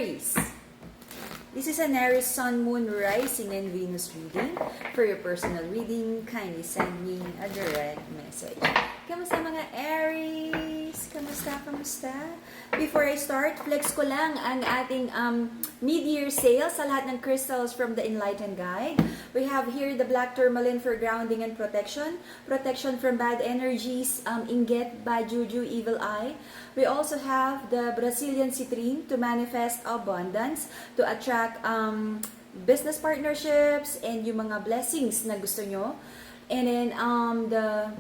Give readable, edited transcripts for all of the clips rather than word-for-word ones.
Aries. This is an Aries Sun, Moon, Rising, and Venus reading. For your personal reading, kindly send me a direct message. Kamusta mga Aries? Kamusta? Before I start, flex ko lang ang ating mid-year sale sa lahat ng crystals from the Enlightened Guide. We have here the black tourmaline for grounding and protection. Protection from bad energies, inget, bad juju, evil eye. We also have the Brazilian citrine to manifest abundance, to attract business partnerships and yung mga blessings na gusto nyo. And then the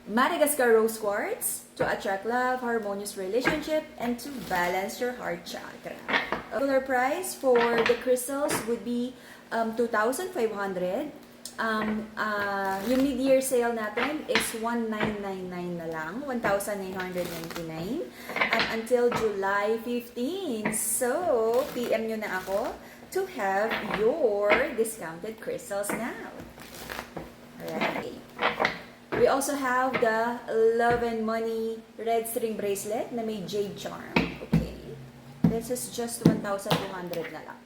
Madagascar rose quartz to attract love, harmonious relationship, and to balance your heart chakra. Regular price for the crystals would be 2,500. Yung mid-year sale natin is 1,999 na lang, 1,999. At until July 15. So, PM nyo na ako to have your discounted crystals now. Alright. We also have the Love and Money red string bracelet na may jade charm. Okay. This is just 1,200 na lang.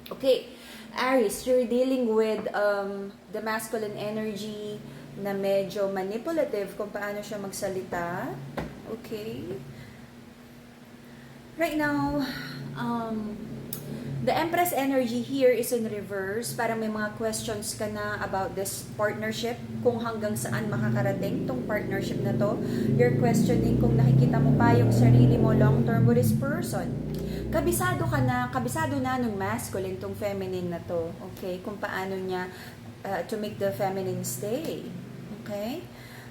Okay. Aries, you're dealing with the masculine energy na medyo manipulative kung paano siya magsalita. Okay. Right now, the Empress energy here is in reverse. Parang may mga questions ka na about this partnership, kung hanggang saan makakarating tong partnership na to. You're questioning kung nakikita mo pa yung sarili mo long-term with this person. Kabisado na nung masculine tong feminine na to. Okay? Kung paano niya to make the feminine stay. Okay?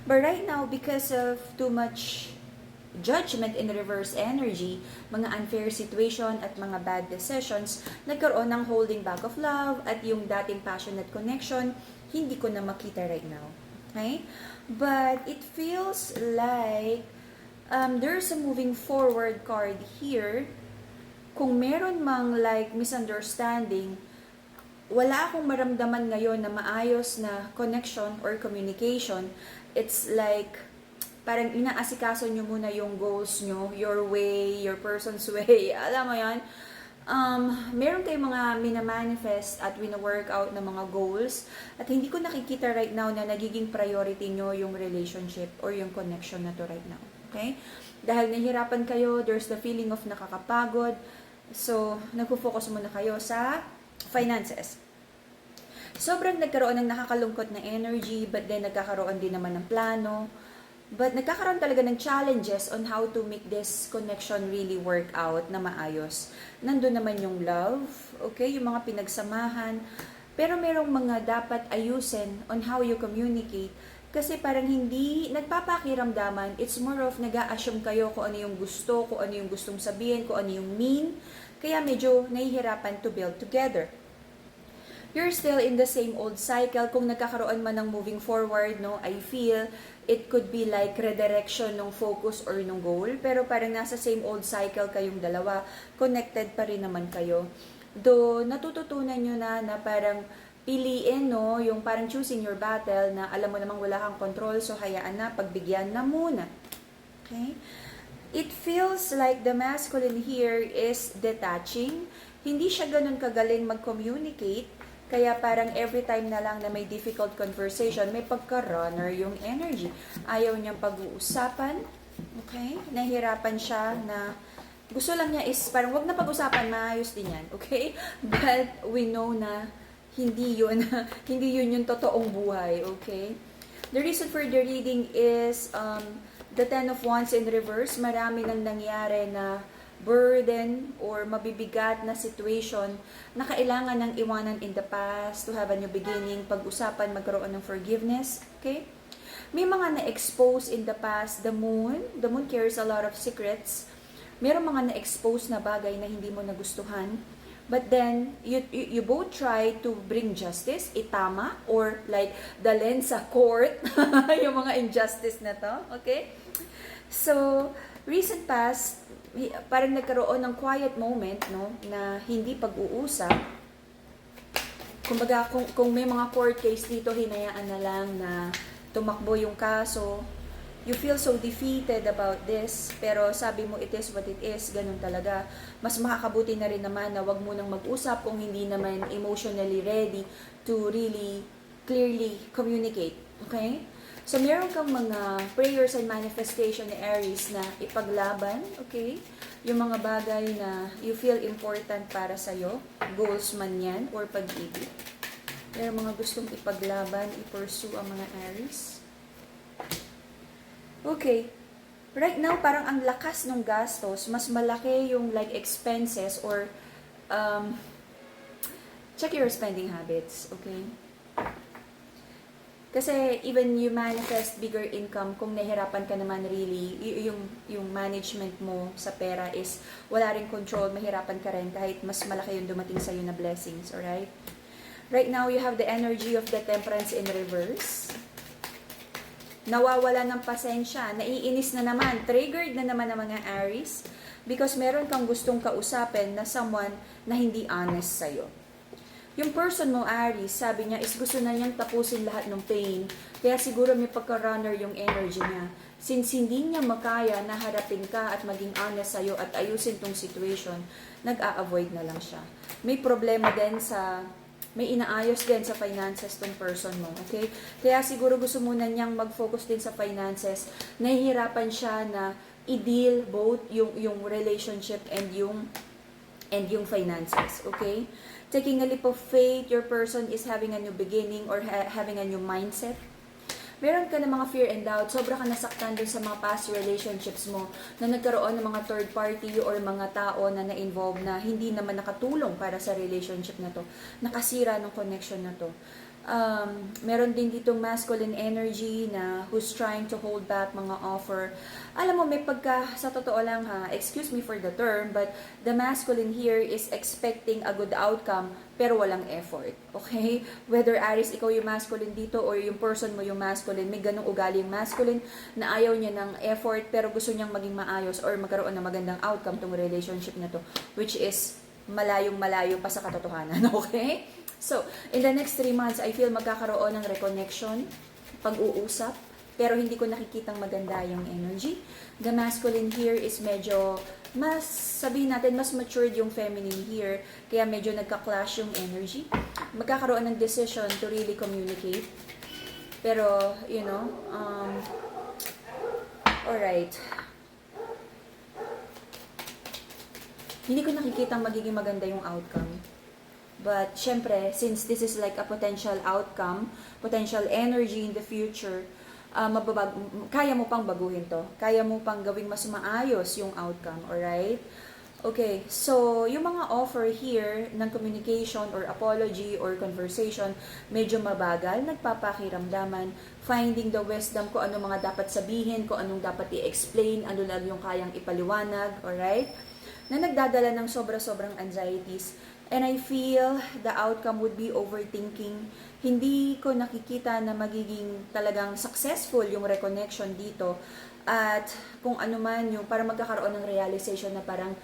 But right now, because of too much judgment in reverse energy, mga unfair situation at mga bad decisions, nagkaroon ng holding back of love at yung dating passionate connection, hindi ko na makita right now. Okay? But it feels like there's a moving forward card here. Kung meron mang like misunderstanding, wala akong maramdaman ngayon na maayos na connection or communication. It's like parang inaasikaso nyo muna yung goals nyo, your way, your person's way. Alam mo yan? Meron kayong mga minamanifest at wina-work out na mga goals at hindi ko nakikita right now na nagiging priority nyo yung relationship or yung connection na to right now. Okay? Dahil nahihirapan kayo, there's the feeling of nakakapagod. So, nagpo-focus muna kayo sa finances. Sobrang nagkaroon ng nakakalungkot na energy, but then nagkakaroon din naman ng plano. But nagkakaroon talaga ng challenges on how to make this connection really work out na maayos. Nandun naman yung love, okay? Yung mga pinagsamahan. Pero merong mga dapat ayusin on how you communicate. Kasi parang hindi nagpapakiramdaman. It's more of nag-a-assume kayo kung ano yung gusto, kung ano yung gustong sabihin, kung ano yung mean. Kaya medyo nahihirapan to build together. You're still in the same old cycle. Kung nagkakaroon man ng moving forward, no, I feel it could be like redirection ng focus or ng goal. Pero parang nasa same old cycle kayong dalawa. Connected pa rin naman kayo. Though natututunan nyo na parang piliin, no, yung parang choosing your battle na alam mo namang wala kang control, so hayaan na, pagbigyan na muna. Okay? It feels like the masculine here is detaching. Hindi siya ganun kagaling mag-communicate, kaya parang every time na lang na may difficult conversation, may pagka-runner yung energy. Ayaw niyang pag-uusapan. Okay? Nahihirapan siya na gusto lang niya is parang wag na pag-usapan, maayos din yan. Okay? But we know na hindi yun yung totoong buhay, okay? The reason for the reading is the Ten of Wands in reverse. Marami nang nangyari na burden or mabibigat na situation na kailangan ng iwanan in the past to have a new beginning, pag-usapan, magkaroon ng forgiveness, okay? May mga na-expose in the past. The moon carries a lot of secrets. Merong mga na-expose na bagay na hindi mo nagustuhan. But then, you both try to bring justice, itama, or like, dalhin sa court, yung mga injustice na to, okay? So, recent past, parang nagkaroon ng quiet moment, no, na hindi pag-uusap. Kumbaga, kung may mga court case dito, hinayaan na lang na tumakbo yung kaso, You feel so defeated about this, pero sabi mo it is what it is, ganun talaga. Mas makakabuti na rin naman na wag mo nang mag-usap kung hindi naman emotionally ready to really clearly communicate. Okay? So, meron kang mga prayers and manifestation ni Aries na ipaglaban, okay? Yung mga bagay na you feel important para sa'yo, goals man yan, or pag-ibig. Meron mga gustong ipaglaban, i-pursue ang mga Aries. Okay. Right now, parang ang lakas ng gastos, mas malaki yung like expenses or check your spending habits, okay? Kasi even you manifest bigger income, kung nahirapan ka naman really, yung management mo sa pera is wala rin control, mahirapan ka rin kahit mas malaki yung dumating sa'yo na blessings, alright? Right now, you have the energy of the temperance in reverse. Nawawala ng pasensya, naiinis na naman, triggered na naman ng mga Aries because meron kang gustong kausapin na someone na hindi honest sa'yo. Yung person mo, Aries, sabi niya is gusto na niyang tapusin lahat ng pain, kaya siguro may pagka-runner yung energy niya. Since hindi niya makaya na harapin ka at maging honest sa'yo at ayusin tong situation, nag-a-avoid na lang siya. May problema din may inaayos din sa finances tong person mo, okay? Kaya siguro gusto muna niyang mag-focus din sa finances. Nahihirapan siya na i-deal both yung relationship and yung finances, okay? Taking a leap of faith, your person is having a new beginning or having a new mindset. Meron ka ng mga fear and doubt, sobra ka nasaktan dun sa mga past relationships mo na nagkaroon ng mga third party or mga tao na na-involve na hindi naman nakatulong para sa relationship na to. Nakasira ng connection na to. Meron din ditong masculine energy na who's trying to hold back mga offer. Alam mo, may sa totoo lang ha, excuse me for the term, but the masculine here is expecting a good outcome pero walang effort. Okay? Whether Aries, ikaw yung masculine dito or yung person mo yung masculine, may ganong ugali yung masculine na ayaw niya ng effort pero gusto niyang maging maayos or magkaroon ng magandang outcome tong relationship na to, which is malayong-malayo pa sa katotohanan. Okay? So, in the next 3 months, I feel magkakaroon ng reconnection, pag-uusap, pero hindi ko nakikitang maganda yung energy. The masculine here is medyo, sabihin natin, mas matured yung feminine here, kaya medyo nagka-clash yung energy. Magkakaroon ng decision to really communicate. Pero, alright. Hindi ko nakikitang magiging maganda yung outcome. But, syempre, since this is like a potential outcome, potential energy in the future, kaya mo pang baguhin to. Kaya mo pang gawing mas maayos yung outcome, alright? Okay, so, yung mga offer here ng communication or apology or conversation, medyo mabagal, nagpapakiramdaman, finding the wisdom kung ano mga dapat sabihin, kung anong dapat i-explain, ano lang yung kayang ipaliwanag, alright? Na nagdadala ng sobra-sobrang anxieties. And I feel the outcome would be overthinking. Hindi ko nakikita na magiging talagang successful yung reconnection dito. At kung ano man yung para magkakaroon ng realization na parang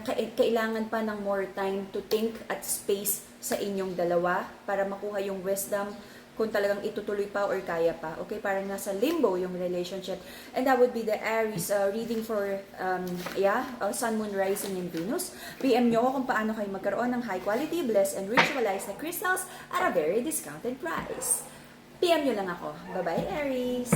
kailangan pa ng more time to think at space sa inyong dalawa para makuha yung wisdom kung talagang itutuloy pa or kaya pa. Okay, parang nasa limbo yung relationship. And that would be the Aries reading for Sun, Moon, Rising, and Venus. PM nyo kung paano kayo magkaroon ng high quality, blessed, and ritualized na crystals at a very discounted price. PM nyo lang ako. Bye-bye, Aries!